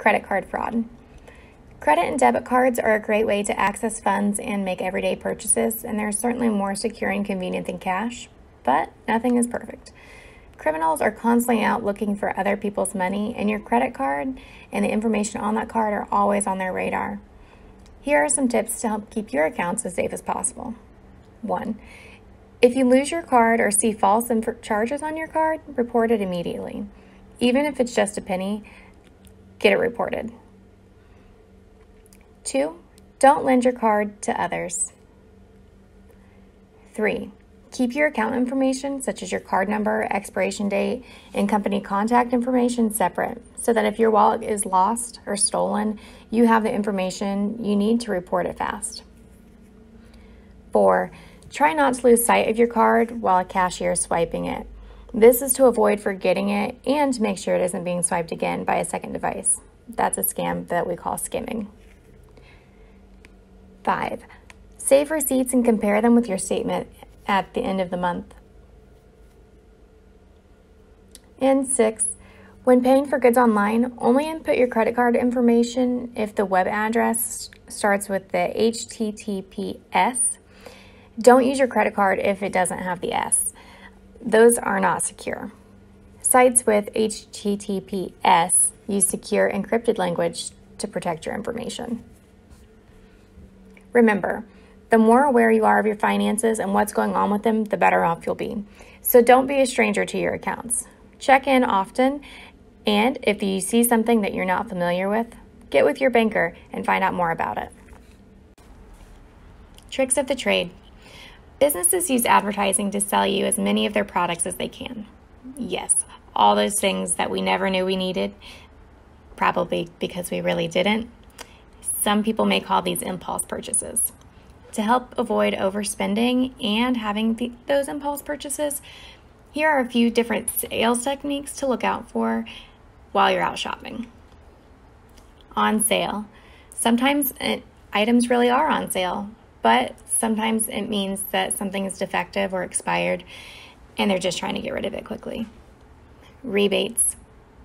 credit card fraud. Credit and debit cards are a great way to access funds and make everyday purchases, and they're certainly more secure and convenient than cash, but nothing is perfect. Criminals are constantly out looking for other people's money, and your credit card and the information on that card are always on their radar. Here are some tips to help keep your accounts as safe as possible. 1. If you lose your card or see false charges on your card, report it immediately. Even if it's just a penny, get it reported. 2. Don't lend your card to others. 3. Keep your account information, such as your card number, expiration date, and company contact information separate, so that if your wallet is lost or stolen, you have the information you need to report it fast. 4. Try not to lose sight of your card while a cashier is swiping it. This is to avoid forgetting it and to make sure it isn't being swiped again by a second device. That's a scam that we call skimming. 5. Save receipts and compare them with your statement at the end of the month. And 6. When paying for goods online, only input your credit card information if the web address starts with the HTTPS. Don't use your credit card if it doesn't have the S. Those are not secure. Sites with HTTPS use secure encrypted language to protect your information. Remember, the more aware you are of your finances and what's going on with them, the better off you'll be. So don't be a stranger to your accounts. Check in often, and if you see something that you're not familiar with, get with your banker and find out more about it. Tricks of the trade. Businesses use advertising to sell you as many of their products as they can. Yes, all those things that we never knew we needed, probably because we really didn't. Some people may call these impulse purchases. To help avoid overspending and having those impulse purchases, here are a few different sales techniques to look out for while you're out shopping. On sale. Sometimes items really are on sale, but sometimes it means that something is defective or expired and they're just trying to get rid of it quickly. Rebates.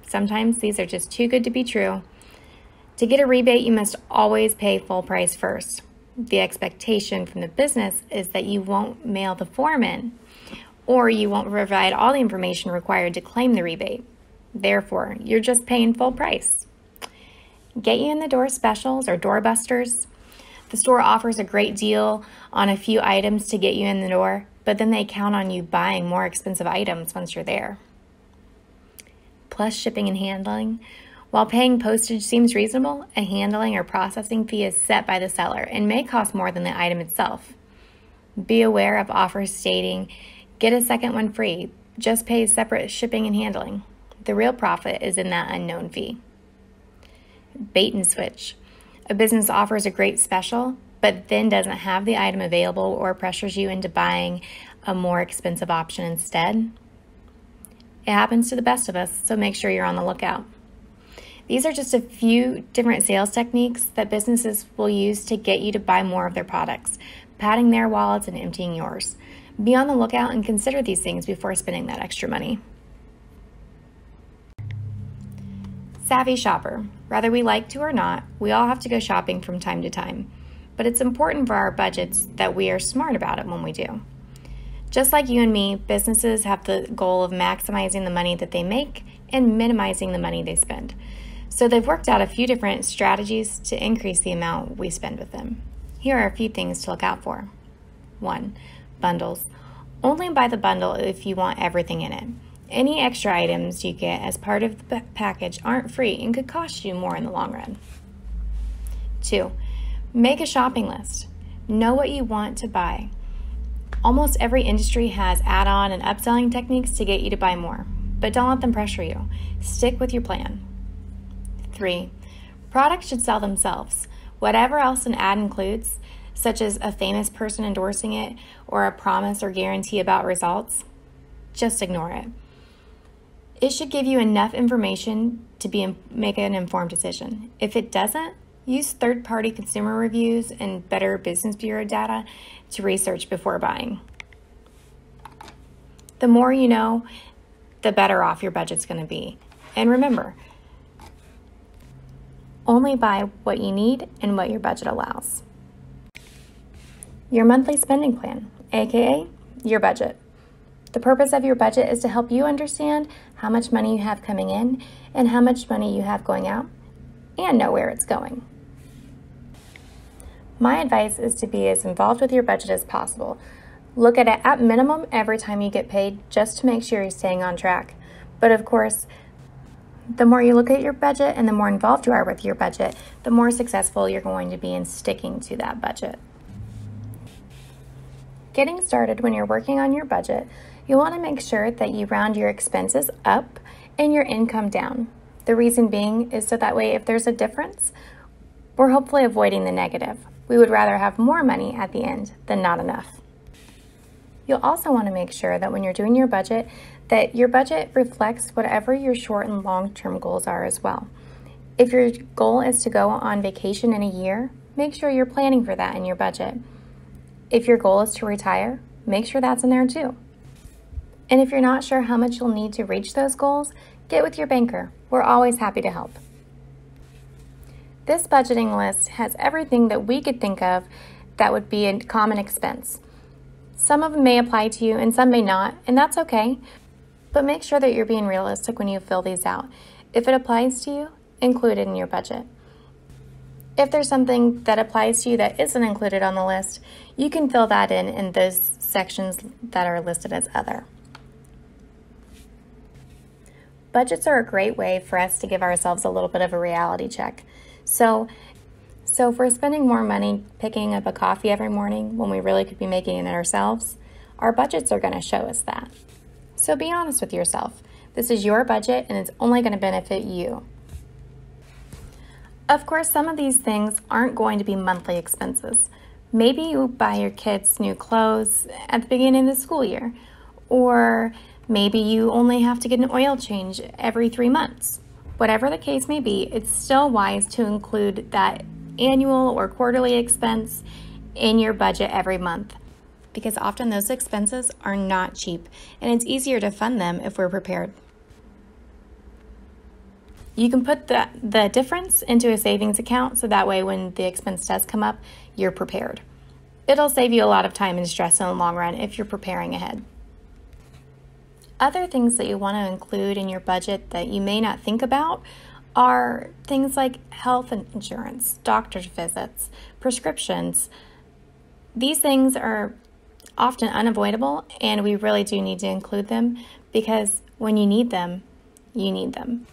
Sometimes these are just too good to be true. To get a rebate, you must always pay full price first. The expectation from the business is that you won't mail the form in, or you won't provide all the information required to claim the rebate. Therefore, you're just paying full price. Get you in the door specials or doorbusters. The store offers a great deal on a few items to get you in the door, but then they count on you buying more expensive items once you're there. Plus shipping and handling. While paying postage seems reasonable, a handling or processing fee is set by the seller and may cost more than the item itself. Be aware of offers stating, get a second one free, just pay separate shipping and handling. The real profit is in that unknown fee. Bait and switch. A business offers a great special, but then doesn't have the item available or pressures you into buying a more expensive option instead. It happens to the best of us, so make sure you're on the lookout. These are just a few different sales techniques that businesses will use to get you to buy more of their products, padding their wallets and emptying yours. Be on the lookout and consider these things before spending that extra money. Savvy shopper. Whether we like to or not, we all have to go shopping from time to time. But it's important for our budgets that we are smart about it when we do. Just like you and me, businesses have the goal of maximizing the money that they make and minimizing the money they spend. So they've worked out a few different strategies to increase the amount we spend with them. Here are a few things to look out for. 1. Bundles. Only buy the bundle if you want everything in it. Any extra items you get as part of the package aren't free and could cost you more in the long run. 2. Make a shopping list. Know what you want to buy. Almost every industry has add-on and upselling techniques to get you to buy more, but don't let them pressure you. Stick with your plan. 3. Products should sell themselves. Whatever else an ad includes, such as a famous person endorsing it or a promise or guarantee about results, just ignore it. It should give you enough information to make an informed decision. If it doesn't, use third-party consumer reviews and Better Business Bureau data to research before buying. The more you know, the better off your budget's going to be. And remember, Only buy what you need and what your budget allows. Your monthly spending plan, aka your budget. The purpose of your budget is to help you understand how much money you have coming in and how much money you have going out, and know where it's going. My advice is to be as involved with your budget as possible. Look at it at minimum every time you get paid, just to make sure you're staying on track. But of course, the more you look at your budget and the more involved you are with your budget, the more successful you're going to be in sticking to that budget. Getting started when you're working on your budget, you want to make sure that you round your expenses up and your income down. The reason being is so that way if there's a difference, we're hopefully avoiding the negative. We would rather have more money at the end than not enough. You'll also want to make sure that when you're doing your budget, that your budget reflects whatever your short and long-term goals are as well. If your goal is to go on vacation in a year, make sure you're planning for that in your budget. If your goal is to retire, make sure that's in there too. And if you're not sure how much you'll need to reach those goals, get with your banker. We're always happy to help. This budgeting list has everything that we could think of that would be a common expense. Some of them may apply to you and some may not, and that's okay. But make sure that you're being realistic when you fill these out. If it applies to you, include it in your budget. If there's something that applies to you that isn't included on the list, you can fill that in those sections that are listed as other. Budgets are a great way for us to give ourselves a little bit of a reality check. So if we're spending more money picking up a coffee every morning when we really could be making it ourselves, our budgets are going to show us that. So be honest with yourself. This is your budget and it's only going to benefit you. Of course, some of these things aren't going to be monthly expenses. Maybe you buy your kids new clothes at the beginning of the school year, or maybe you only have to get an oil change every 3 months. Whatever the case may be, it's still wise to include that annual or quarterly expense in your budget every month, because often those expenses are not cheap and it's easier to fund them if we're prepared. You can put the difference into a savings account so that way when the expense does come up, you're prepared. It'll save you a lot of time and stress in the long run if you're preparing ahead. Other things that you want to include in your budget that you may not think about are things like health insurance, doctor's visits, prescriptions. These things are often unavoidable, and we really do need to include them because when you need them, you need them.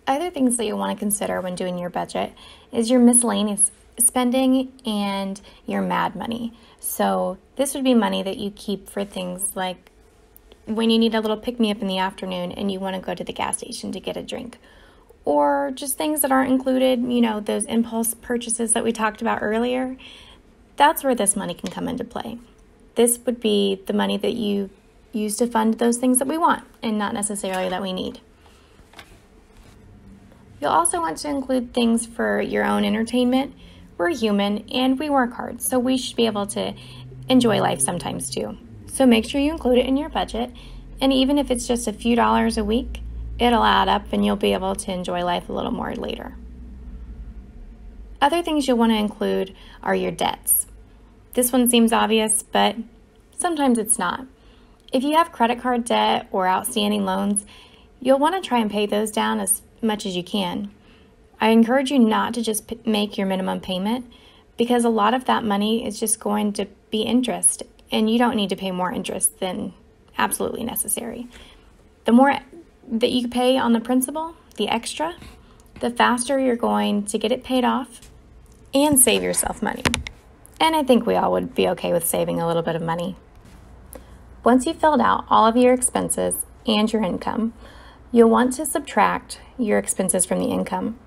Other things that you'll want to consider when doing your budget is your miscellaneous spending and your MAD money. So this would be money that you keep for things like when you need a little pick-me-up in the afternoon and you want to go to the gas station to get a drink. Or just things that aren't included, those impulse purchases that we talked about earlier. That's where this money can come into play. This would be the money that you use to fund those things that we want and not necessarily that we need. You'll also want to include things for your own entertainment. We're human and we work hard, so we should be able to enjoy life sometimes too. So make sure you include it in your budget, and even if it's just a few dollars a week, it'll add up and you'll be able to enjoy life a little more later. Other things you'll want to include are your debts. This one seems obvious, but sometimes it's not. If you have credit card debt or outstanding loans, you'll want to try and pay those down as much as you can. I encourage you not to just make your minimum payment, because a lot of that money is just going to be interest, and you don't need to pay more interest than absolutely necessary. The more that you pay on the principal, the extra, the faster you're going to get it paid off and save yourself money. And I think we all would be okay with saving a little bit of money. Once you've filled out all of your expenses and your income, you'll want to subtract your expenses from the income.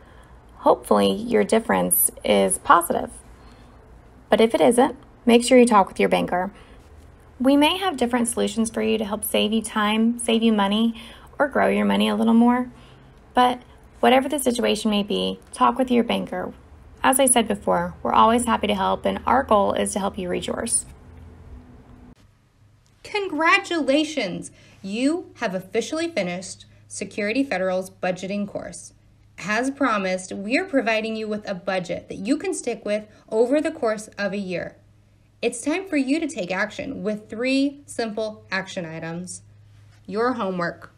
Hopefully, your difference is positive. But if it isn't, make sure you talk with your banker. We may have different solutions for you to help save you time, save you money, or grow your money a little more. But whatever the situation may be, talk with your banker. As I said before, we're always happy to help, and our goal is to help you reach yours. Congratulations! You have officially finished Security Federal's budgeting course. As promised, we are providing you with a budget that you can stick with over the course of a year. It's time for you to take action with 3 simple action items. Your homework.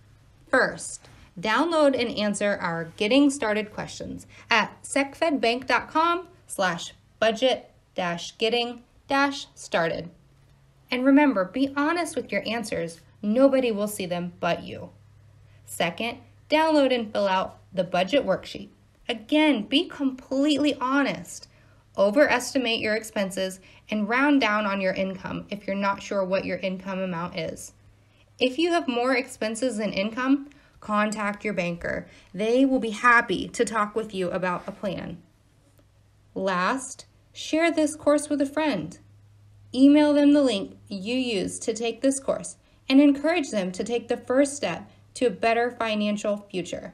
First, download and answer our Getting Started questions at secfedbank.com/budget-getting-started. And remember, be honest with your answers. Nobody will see them but you. Second, download and fill out the budget worksheet. Again, be completely honest. Overestimate your expenses and round down on your income if you're not sure what your income amount is. If you have more expenses than income, contact your banker. They will be happy to talk with you about a plan. Last, share this course with a friend. Email them the link you used to take this course and encourage them to take the first step to a better financial future.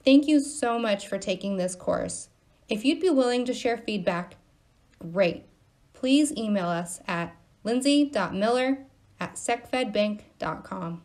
Thank you so much for taking this course. If you'd be willing to share feedback, great. Please email us at lindsay.miller@secfedbank.com.